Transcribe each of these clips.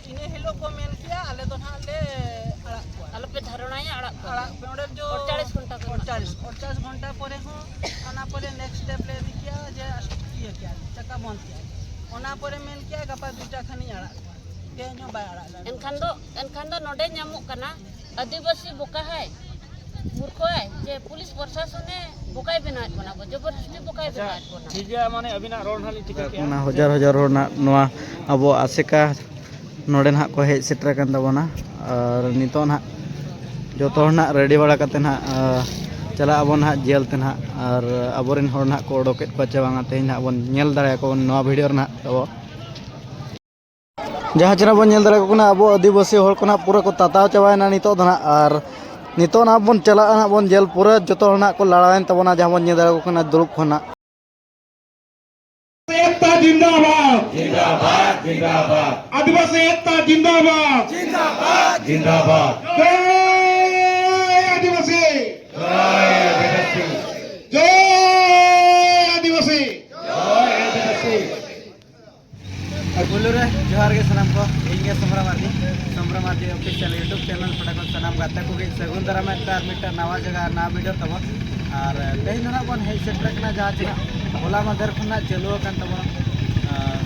इन हिलो को मेन किया आले तो ना ले आले पे धारणाया अड़ाक पे ओडे जो 48 घंटा परे हो ओना परे नेक्स्ट स्टेप ले दिया जे किया क्या चक्का बंद किया ओना परे मेन किया गपा दुटा खनी अड़ाक के नो बाय अड़ाक एनखान दो नोडे ᱧᱟᱢᱚᱜ ᱠᱟᱱᱟ आदिवासी बोका है मूर्ख है जे पुलिस प्रशासन ने बोकाय बनात बना जबरदस्ती बोकाय बनात बना ठीक है माने अबिना रोड हाली ठीक है ना हजार हजार रोड ना नोआ अबो आसेका नोडे ना को हेज सेटर कान तबोना और नितो ना जतो ना रेडी बड़ा कते ना चला अबो ना जेल ते ना और अबोरिन होर ना को ओडोकेट को चावांगा ते ना बन नेल दाड़ा को नोआ वीडियो ना तबो जहाँ चरा बन नेल दाड़ा को ना अबो आदिवासी होर को ना पूरा को ताताव चावायना नितो ना और नितो ना बन चला ना बन जेल पूरा जतो ना को लड़ायन तबोना जहाँ बन नेल दाड़ा को ना दुरुप खना एकता जिंदाबाद जिंदाबाद जिंदाबाद आदिवासी एकता जिंदाबाद जिंदाबाद जिंदाबाद जय आदिवासी जय आदिवासी बोलो रे जोहार के सलाम को इंगे समरा मार्दी ऑफिशियल यूट्यूब चैनल पटाको सलाम गाता को सगुन दरा में तार मीटर नवा जगह ना वीडियो तब और तेज ना बन हे सेटर कना जहाँ चला होला मदर खना चलो कान तब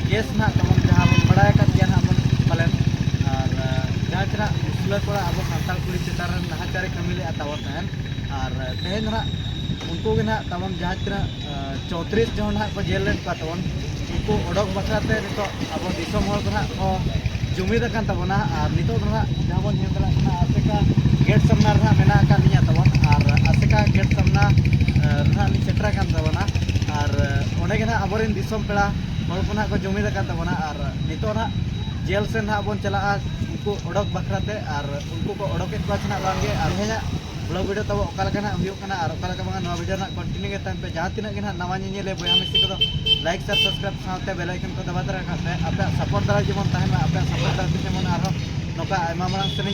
केस ना तब जहाँ बन बड़ा का दिया ना बन पालन और जहाँ चला उसले को अब सानताल कुड़ी चितार नहाचारे कमिले आताव तहन और तेज ना उनको के ना तब जहाँ चला 34 जन ना को जेल लेन का तब उनको ओडक बखराते नितो अब दिसम हर को को जुमिदा कान तबना और नितो ना जहाँ बन नेदरा ना आसेका गेट सामना रहा मेना का निया तब और आसेका गेट सामना रहा नि सेटरा कान तबना और ओंडे के ना अबोरिन दिसम पेड़ा हर को ना को जुमिदा कान तबना और नितो ना जेल से ना बन चला उनको ओडक बखराते और उनको को ओडक को छना बांगे और हेना ब्लॉग वीडियो तब ओकाल का ना हुयो कना और ओकाल का नवा वीडियो ना कंटिन्यू के टाइम पे जहाँ तिना के ना नवा निले बया मिसी को लाइक शेयर सब्सक्राइब साथे बेल आइकन को दबा दरा खाते आपे सपोर्ट दरा जेमन ताहेन आपे सपोर्ट दरा जेमन आरो नोका आयमा मारांग सनी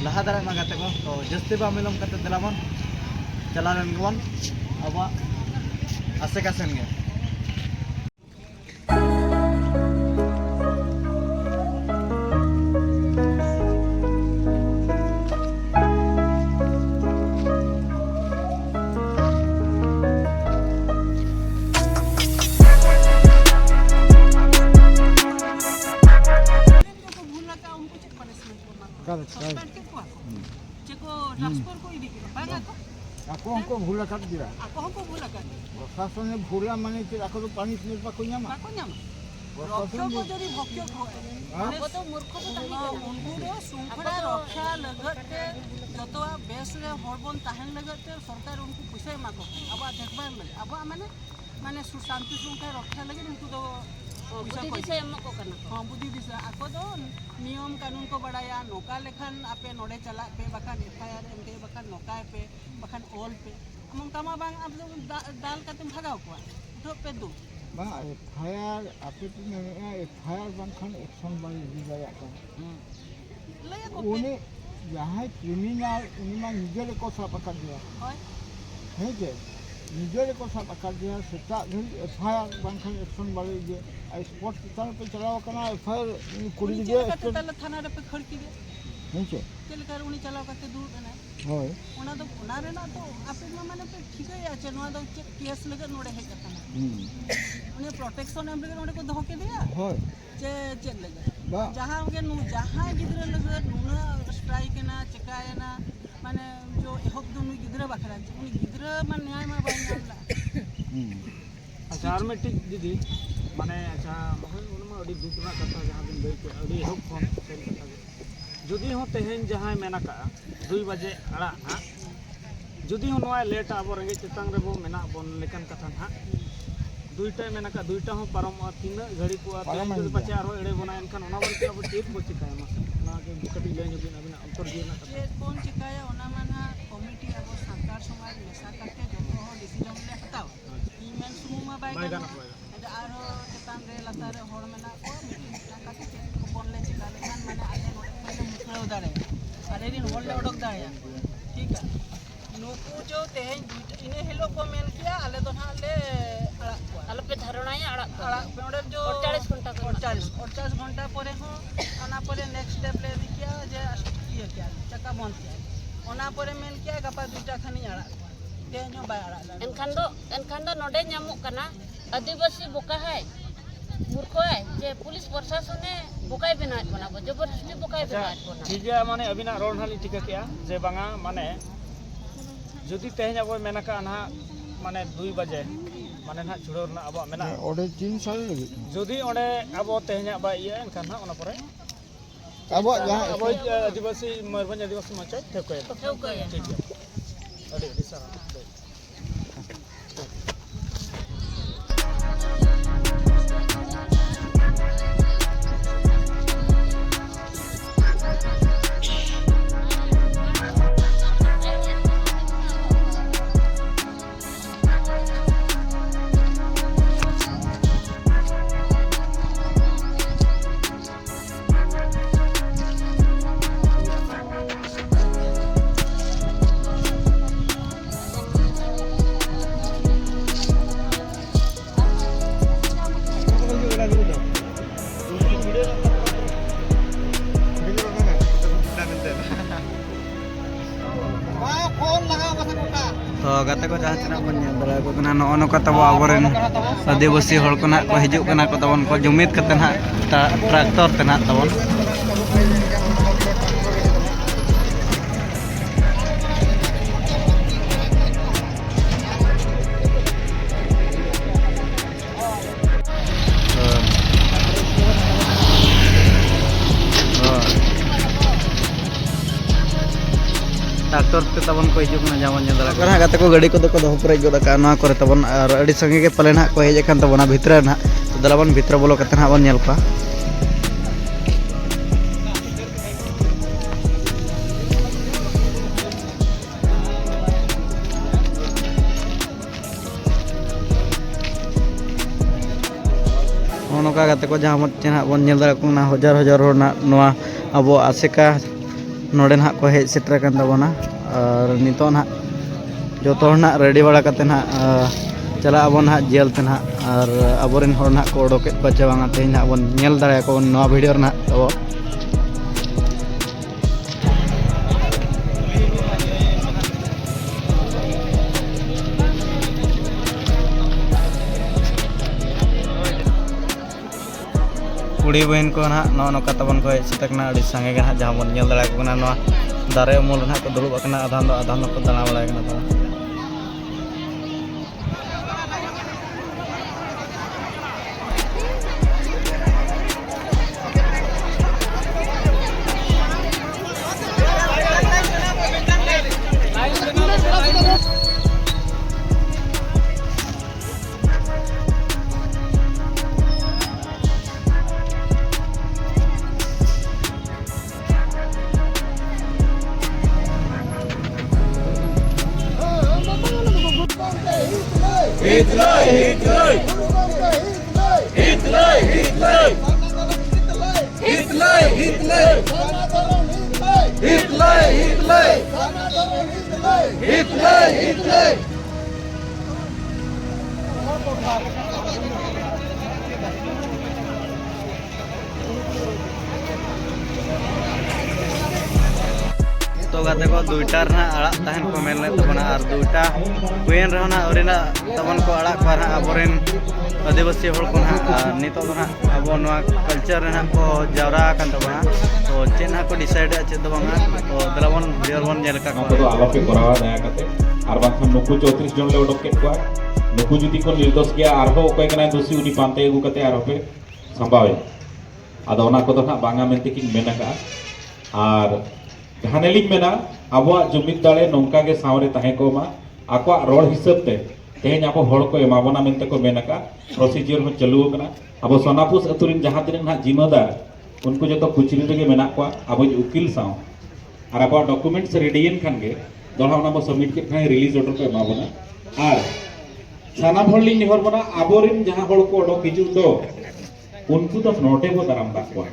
लहा दरा मा गाते को तो जस्ती बा मिलम कते दिलामन चलालन गवन अब आसे का सनगे ट्रांसफर को इदी बांगा तो ako हमको भूला काट दिया ako हमको भूला कर प्रशासन ने भूला माने कि ako तो पानी से पा कोई न्यामा बाको न्यामा रक्षा को जरी भक्ष्य अब तो मूर्ख को ताही उनको शृंखला रक्षा लगते जतवा बेस रे हरबन ताहन लगते सरकार उनको पैसा माको अब देखबार लगे अब माने माने शांति शृंखला रक्षा लगे उनको तो बुद्धि दिशा एमको करना हाँ बुद्धि दिशा ako तो नियम कानून को बढ़ाया नौका लेखन आपे नोडे चला पे बखान एफआईआर एमके बखान नौका पे बखान ऑल पे अमन कामा बांग अब दाल का तुम भगाओ को उठो पे दो बा एफआईआर आपे तो ने एफआईआर बंखन एक्शन बाई दिया जाता ले को उन्हें जहाँ क्रिमिनल उन्हें निजे को साफ कर दिया है जे निजे को साफ कर दिया सेटा धन एफआईआर बंखन एक्शन बाई जे स्पोर्ट स्थान पे चलाओ करना एफआईआर कुड़ी जे तले थाना रे पे खड़की दे नीचे चल कर उनी चलाओ करते दूर ना होय ओना तो ओना रे ना तो आपे माने पे ठीक है आचे नोआ तो केस लगे नोडे है करता उन्हें प्रोटेक्शन एम लगे नोडे को धोके दिया होय जे चेक लगे बा जहां के जहां गिदरे लगे नुना स्ट्राइक ना चेकाय ना माने जो एहब दो नु गिदरे बखरा उनी गिदरे मान न्याय मा बाई नाला अच्छा आर्मेटिक दीदी माने अच्छा उनमा अडी दुखना कथा जहां दिन लई के अडी एहब फोन सेल कथा जुदी हो तेहन जहां मेना का 2 बजे अड़ा हा जुदी हो नोआ लेट अब रेंगे चितांग रे बो मेना बन लेकन कथा हा दुईटा मेना का दुईटा हो परम तीना घड़ी को तेज पचे आरो एड़े बना एनखान ओना बारे अब चेक बो चिकाय मा ना के कटी ले नु बिना बिना अंतर दिए ना ये कौन चिकाया ओना माना कमिटी अब सरकार समाज मेसा करके जो हो डिसीजन ले हटाओ ईमेल सुमुमा बाय गाना आरो चितांग रे लतारे होड़ मेना को मीटिंग काके चेक को बोलले चिका लेखान माने आले नोडे पहले मुखराव दाड़े अरे दिन होड़ ले ओडक दाड़े ठीक है नुकु जो तेहेन इने हिलो को मेन किया आले तो ना ले आले पे धारणाया अड़ा पे ओडे जो 48 घंटा 48 घंटा पर नेक्स्ट स्टेप ले इदी किया जे ये किया चक्का बंद किया ओना पर मेन किया गपा दुटा खानी आड़ा तेनो बाय आड़ा एनखान दो नोडे ᱧᱟᱢᱚᱜ ᱠᱟᱱᱟ आदिवासी बोका है मूर्ख है जे पुलिस प्रशासन ने बोकाय बनात बना जबरदस्ती बोकाय बनात बना ठीक है माने अबिना रोड हाली टिका किया जे बांगा माने जुदी तेहन अब मेना का ना माने 2 बजे माने ना छुड़ोर ना अब मेना ओडे 3 साल लगी जुदी ओडे अब तेहन अब इया एनखान ना ओना परे अब जहां अब आदिवासी मयूरभंज आदिवासी मचो ठेकोय ठीक है अड़ी सारा तो गाते को जहाँ तना बन दाड़ा को कना नो नो तब आबोरेन आदिवासी हड़ को ना को हिजुग कना को तबन को जुमिद कते ना ट्रैक्टर तना तबन ट्रैक्टर पे तबन को हिजुग ना जावन जंदरा कना गाते को गाड़ी को दो परे गदा का ना करे तबन और अड़ी संगे के पले ना को हेज खान तबना भितर ना तो दलाबन भितर बोलो कते ना बन नेल पा नोका गाते को जहाँ चेना बन नेल दरा को ना हजार हजार हर ना नोआ अब आसेका नोडे ना को हेज सेटर कान तबना और नितो ना जो ना रेडी बड़ा करते ना चला अब ना जेल ते ना और अबोरेन हर ना को ओडोके बच्चा बांगा ते ना बन नेल दाड़ा को नवा वीडियो ना तब कुड़ी बहन को ना नौका तबन को हेज सेटकना अड़ी संगे ना जहाँ बन नेल दाड़ा को ना नवा दारे उमूल ना को दुड़ुब अकना आधान को दाना बड़ा कना तब तो गाते को दुईटा आड़ा तहन को मेल तबना और दुईटा हुएन रहना औरिना तबन को आड़ा को अबोरेन आदिवासी हड़ को नितो ना अब कल्चर को जावरा कान तबना तो चेना को डिसाइड चे तो बांगा तो दलाबन भिडियोबन नेल का तो आलोपे करावा दया करते और बाखन नुकु 34 जन ले उडक के को नुकु जुदी को निर्दोष गया आरहो ओकय कना दोषी उनी पांते अगु कते आरहोपे संभावे आदो ओना को तो ना बांगा मेनते किन मेना का और हानेलिंग मेना आबो जुमिद दाड़े नोंका के सावरे ताहे को मा आको रोड हिसाब ते तेहन अब हड़ को एमाबना मेनते को मेनका प्रोसीजर हो चालू कना अब सोनापुस अतुरिन जहां तिन ना जिम्मेदार उनको जो तो कुचरी रेगे मेना को अब उकिल साव और अब डॉक्यूमेंट्स रेडीन खान के दोड़ा ओना बो सबमिट के खाय रिलीज ऑर्डर को एमाबना और साना भरलिंग निहर बना आबोरिन जहां हड़ को ओडो हिजु दो उनको तो नोटे बो दाराम का को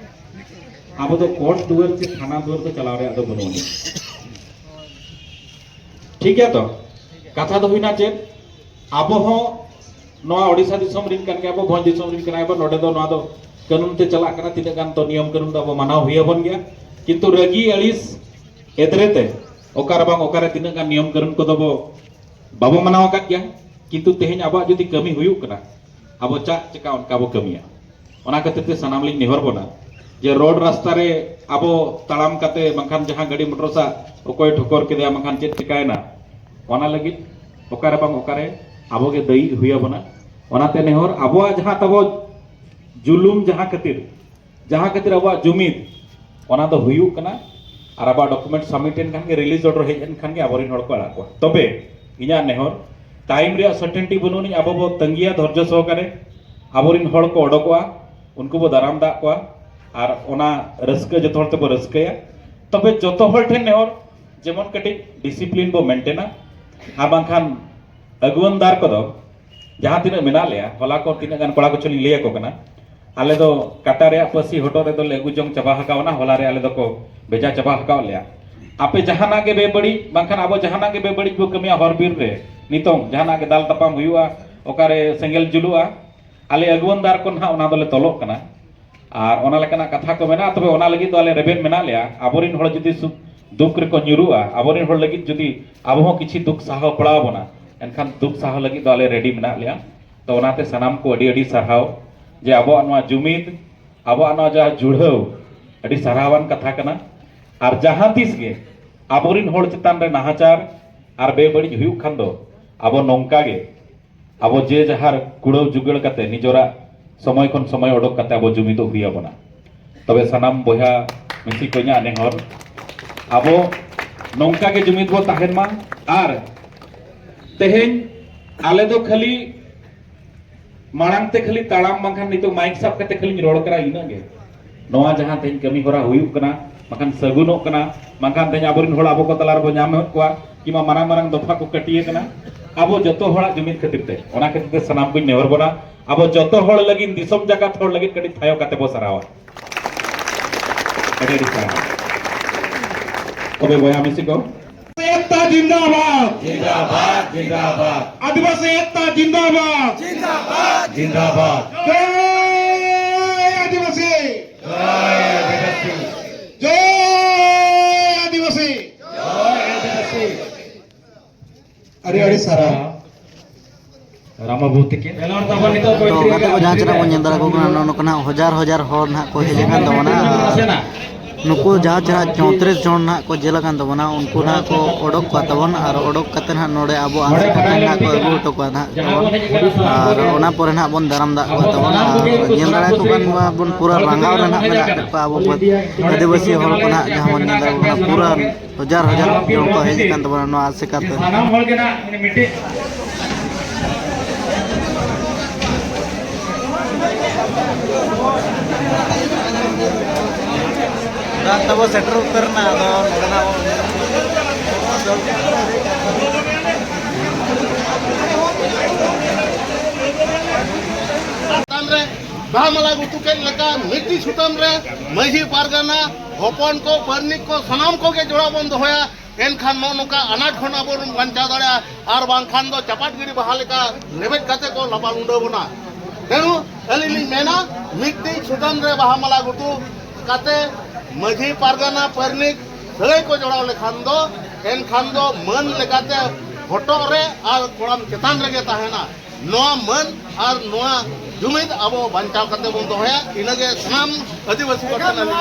अब तो कोर्ट दुआर से थाना दुआर तो चलाव रे अदो बनुनी ठीक है तो कथा तो हुईना चेत अब हो नवा ओडिसा दिसम रिन कन के अब भोज दिसम रिन कना अब नोडे दो नवा दो कानून ते चला कना तीना गान तो नियम कानून अब मानाव हुई बन गया किंतु रगी अड़िस एदरेते ओकार बांग ओकारे तीना गान नियम कानून को दबो बाबो मानाव का गया किंतु तेहेन अब जुदी कमी हुई कना अब चा चका उनका बो कमिया ओना खातिर ते सनाम लिंग नेहर बोना जे रोड रास्ता रे अब तालाम काते बंखान जहां गाड़ी मोटर सा ओकोय ठोकर के बंखान चेत चिकायना ओना लगी ओकारे बांग ओकारे अब के दई हुई बना ओनाते नेहर अब जहां तबो जुलुम जहां खातिर अब जुमिद ओना दो हुई कना और अब डॉक्यूमेंट सबमिटेन खान के रिलीज ऑर्डर हेजन खान के आबरिन हड़ को आड़ा को तबे इना नेहर टाइम रे सर्टेनिटी बनुनी अब बो तंगिया धैर्य सहकारे आबरिन हड़ को ओडकोआ उनको बो दाराम दा को और ओना रस्क जतो हड़ ते बो रस्कया तबे जतो हड़ ठेन नेहर जेमन कटी डिसिप्लिन बो मेंटेना आ बांखान अगुवनदार को दो जहां तीना मेना लिया होला को तीना गान कोड़ा को चली लिया को कना आले दो काटा रे पसी हटो रे दो लेगु जंग चबा हकावना होला रे आले दो को बेजा चबा हकाव लिया आपे जहाना के बेबड़ी बांखान आबो जहाना के बेबड़ी बो कमिया हर बीर रे नितों जहाना के दाल तपाम हुआ ओकारे सेंगेल जुलुआ आले अगुवनदार को ना ओना दोले तलोक कना और ओना लेकना कथा को मेना तबे ओना लगी दो आले रेबेन मेना लिया आबोरिन हड़ जुदी दुख रे को न्युरुआ आबोरिन हड़ लगी जुदी आबो किछि दुख साह पड़ा बना एनखान दुख साह लगी दो आले रेडी मेना लिया तो ओनाते सनाम को अडी अडी सरहाव जे अब जुमिद अब जहाँ जुड़ाव अड़ी सारावान कथा कना और जहाँ तीस गे आबोरिन होड़ चितान रे नाहाचार और बेबड़ी हुई खान दो अब नौका गे अब जे जहार कुड़ाव जुगड़ कते निजोरा समय खन समय ओडक कते अब जुमिद हुई बना तबे सनाम बया मिसी को नेहर अब नौका गे जुमिद बो ताहेन मा और तेहेन आले दो खाली मांग ते खाली तालाम बांखान नितो माइक साब कते खाली रोड करा इना गे नोआ जहां तेन कमी होरा हुई कना बांखान सगुनो कना बांखान तेन आबोरिन होड़ आबो को तलार बो नाम होत कोआ किमा मारांग मारांग दफा को कटिए कना आबो जतो होड़ा जुमिद खातिर ते ओना खातिर ते सनाम को नेहर बना आबो जतो होड़ लगिन दिसम जगत होड़ लगिन कटी थायो कते बो सरावा कटे दिसा ओबे बया मिसी को एकता जिंदाबाद जिंदाबाद जिंदाबाद आदिवासी एकता जिंदाबाद जिंदाबाद जिंदाबाद जय आदिवासी जय आदिवासी जय आदिवासी जय आदिवासी अरे अरे सारा रामाभूति के एलॉन तबन नितो कोई तो गाते को जहां चरा को नेंदरा को नोकना हजार हजार होर ना को हेजेकान दवना नुकु जहाँ चरा 34 जन ना को जेलकान तबना उनको ना को ओडक को तबन और ओडक कते ना नोडे आबो आसे कते ना को अगु तो को ना और ओना परे ना बन दाराम दा को तबन नेंदरा को कान बन पूरा रंगाव रे ना मेना को आबो आदिवासी होर को ना जहाँ मन नेंदरा को पूरा हजार हजार जन को हेजेकान तबना नो आसे कते सानाम होल के ना मिटे तब सेटर करना बामला गुतु के लगा मिट्टी सुतम रे मही पारगाना हपन को परनिक को सनाम को के जोड़ा बंद होया एनखान नोका अनाट खन अब बंचा दाड़ा और बांखान दो चपाट गिरी बहालेका लेबेट कते को लबाल उंडबना तेनु अलिली मेना मिट्टी सुतम रे बामला गुतु कते मझी पारगाना परनिक सगै को जोड़ाव लेखान दो एनखान दो मन लेकाते हटो रे और कोड़ाम चेतान रेगे ताहेना नोआ मन और नोआ जुमिद अब बंचाव करते बन दोया इनगे सनाम आदिवासी को तना लेना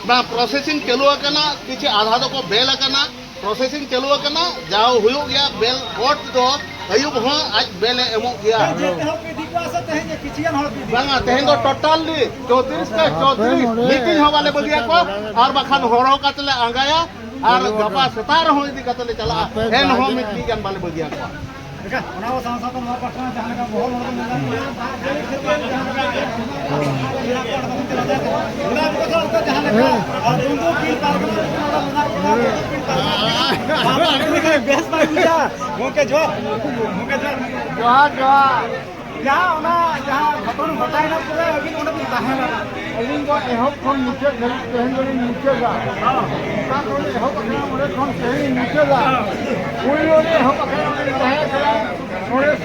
बा प्रोसेसिंग चलू करना किछि आधा दो को बेल करना प्रोसेसिंग चलू करना जाओ हुयो गया बेल कोर्ट दो अयुब हो आज बेले एमो गया बांगा तेहेन दो टोटल 34 का 34 मीटिंग हो वाले बगिया को और बखान होरो कतले आंगाया और गपा सतार हो इदी कतले चला हेन हो मीटिंग गन वाले बगिया को ओना वो सांसा तो मोर पटना जहां का बहुत जोहार जहाँ घटन घटाइना पूरा अभी उन्हें भी ताहेना अलिंग को एहब खन नीचे धरी तेहन धरी नीचे जा का कोले एहब अपना उन्हें खन तेहन नीचे जा कोई लोग एहब अपना उन्हें ताहे करा उन्हें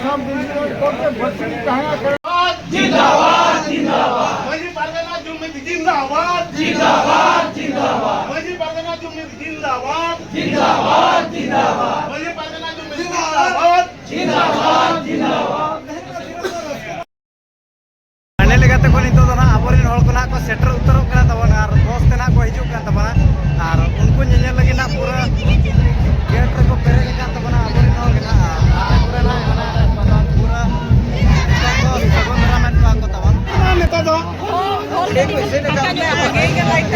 सब दिन कोटे बच्चे ताहे करा जिंदाबाद जिंदाबाद मजी परगना जुम्मे जिंदाबाद जिंदाबाद जिंदाबाद मजी परगना जुम्मे जिंदाबाद जिंदाबाद जिंदाबाद मजी परगना जुम्मे जिंदाबाद जिंदाबाद जिंदाबाद अने लेगाते को नितो दो ना आबोरिन हॉल को ना को सेटर उतरो करा तबन आर दोस्त ना को हिजू का तबना आर उनको ñeñel लगी ना पूरा गेट रे को पेरे का तबना आबोरिन हॉल के ना पूरा ना पूरा को सगोंदरा में को तबन नेता दो एक पैसे ने का आगे के लाइट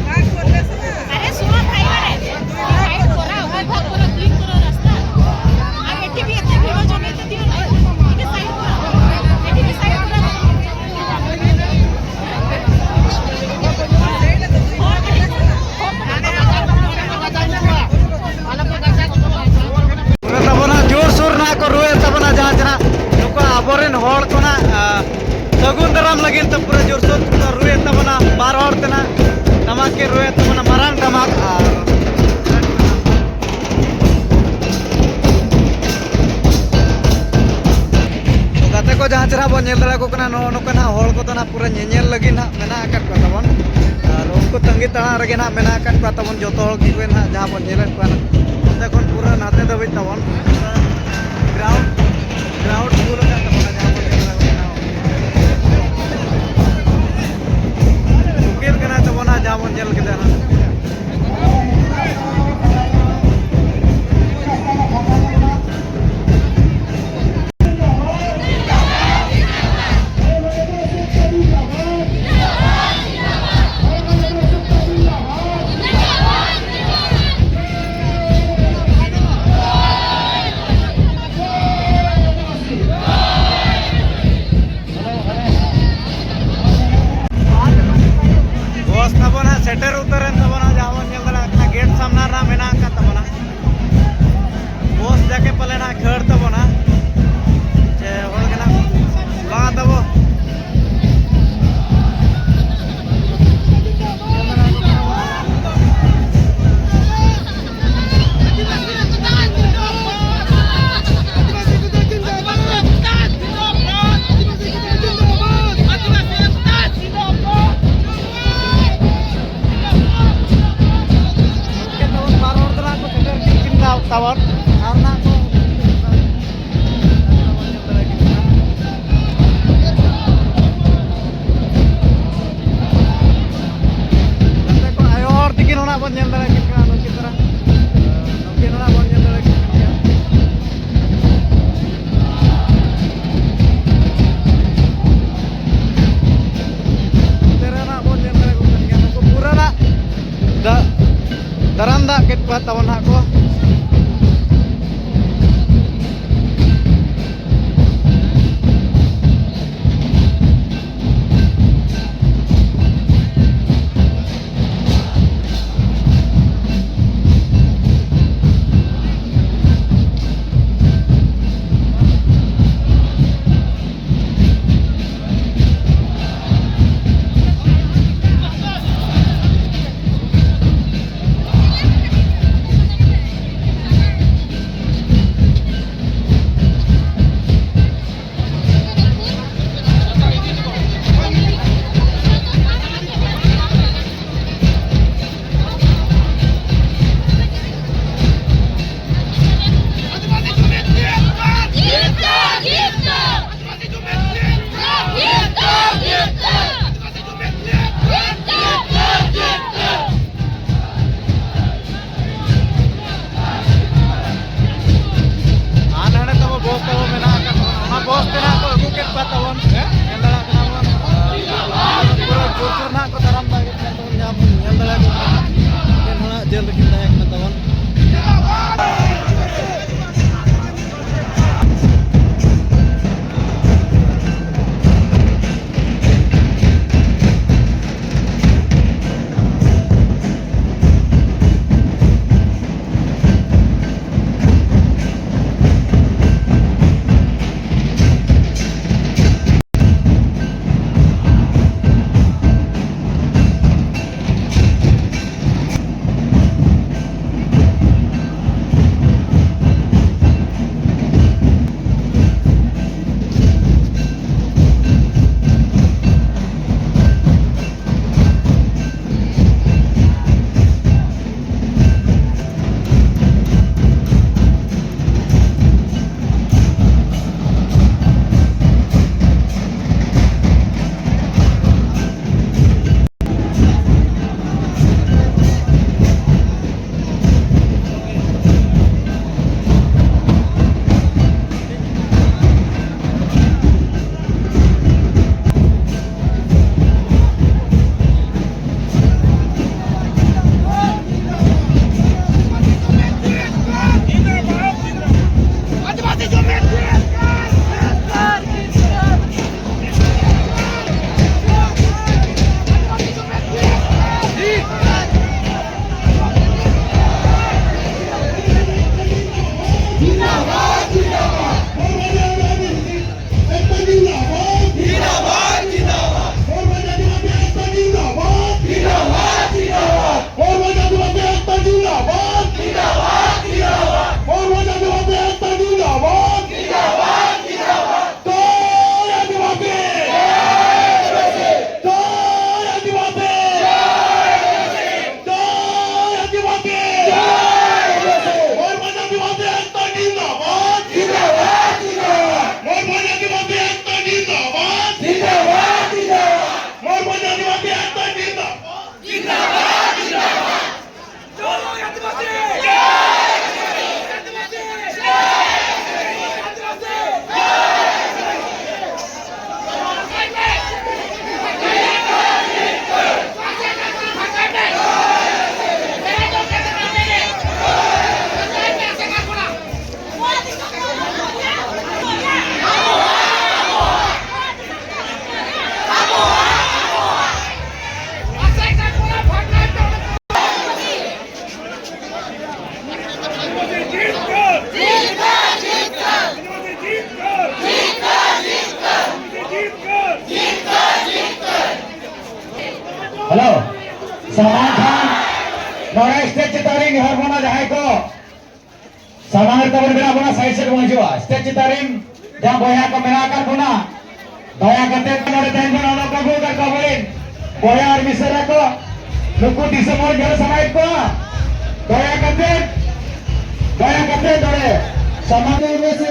अरे सुनो भाई मारे साइड करा भाई भाग करा क्लिक करो रास्ता आगे टीवी एते वीडियो जमे तो दियो ठीक है साइड करा टीवी साइड पूरा तबना जोर शोर ना को रोए तबना जहां जना नुको आबोरिन हॉल को ना सगुंदराम लगिन त पूरा जोर शोर रोए तबना बार हॉल तना टमाक के रोए तबना मारांग टमाक गाते को जहां चरा बन नेल को कना नो नो कना हॉल को तना पूरा ñeñel लगी ना मेना आकट को तबन और उनको तंगी तणा रगे ना मेना आकट को तबन जोतो हॉल की ना जहां बन नेलन को ना देखो पूरा नाते दबे तबन ग्राउंड पूरा का तबन जहां बन नेलन उकेल कना तबन जहां बन नेल के ना सेटर उतरन तबना जहां नेल दला गेट सामना ना मेना का तबना बस जाके पले ना खड़ तबना जे होल के ना ला तब tawar karena aku ayo ortikin ona bon nyel lagi kan kita mungkin ona bon nyel lagi terana bon nyel lagi kan aku pura na daranda ket kuat tawan aku hello सामान Khan नोड़ा stage चितारिंग हर बना जहां को सामान तबर बिना बना side से Majua stage चितारिंग जहां बोया को मेरा कर बना दया करते नोड़े तहन बना नो कबू कर कबलिन बोया और मिसरा को नुकु दिसंबर जल समय को दया करते नोड़े सामान में से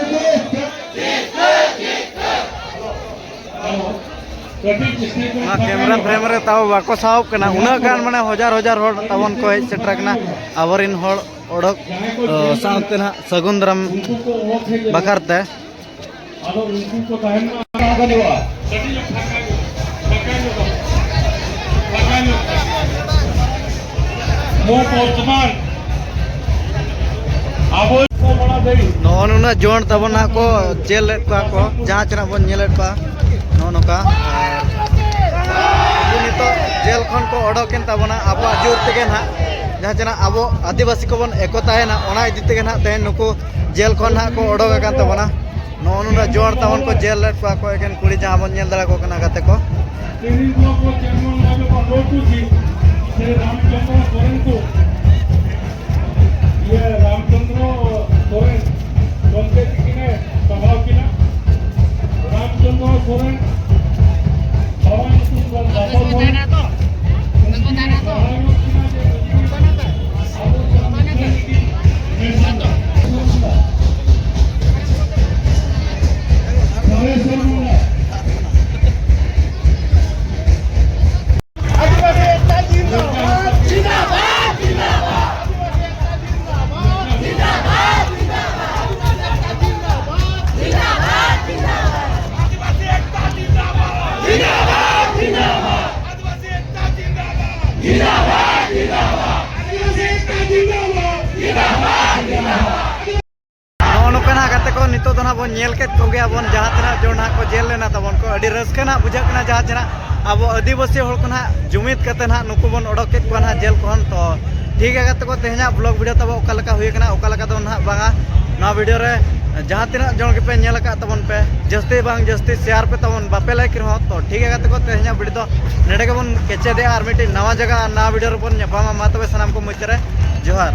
कैमरा फ्रेम रे ताव बाको साहब कना उना गान माने हजार हजार होड़ तवन को हेज सेटर कना आवरिन होड़ ओडक सानते ना सगुंदरम बकरते आदो उनको को तहन में को देवा कटी जो लगानो मो पोचमान आबो को बड़ा देई नोनुना जोन तबना को जेल को जहां चना बन नेलेट पा नोनका नितो जेल खन को ओडोकेन तबना अब जोर तेगे ना जहां चना अब आदिवासी को बन एकता है ना ओना इदि तेगे ना तेन नुको जेल खन ना को ओडोक कान तबना नोनुना जोर तवन को जेल लेट पा को एकेन कुड़ी जहां बन नेल दरा को कना गाते को तेरी को चेयरमैन लागे को रोकू थी से रामचंद्र सोरेन को ये रामचंद्र सोरेन बनते किने स्वभाव किना रामचंद्र सोरेन भवन सुंदर बाबा बोलना तो नितो तो ना बन नेल केत को गया बन जहां तना जो ना को जेल लेना तबन को अडी रस्का ना बुझा कना जहां तना अब आदिवासी होड़ को ना जुमित कते ना नुको बन ओडोक केत को ना जेल कोन तो ठीक है गत को तेहना ब्लॉग वीडियो तब ओका लका हुई कना ओका लका दो ना बागा ना वीडियो रे जहां तना जोन के पे नेल का तबन पे जस्ती बांग जस्ती शेयर पे तबन बापे लाइक रहो तो ठीक है गत को तेहना वीडियो तो नेडे के बन केचे दे आर मिटी नवा जगह ना वीडियो रे बन न्यापामा मा तबे सनाम को मुचरे जोहार।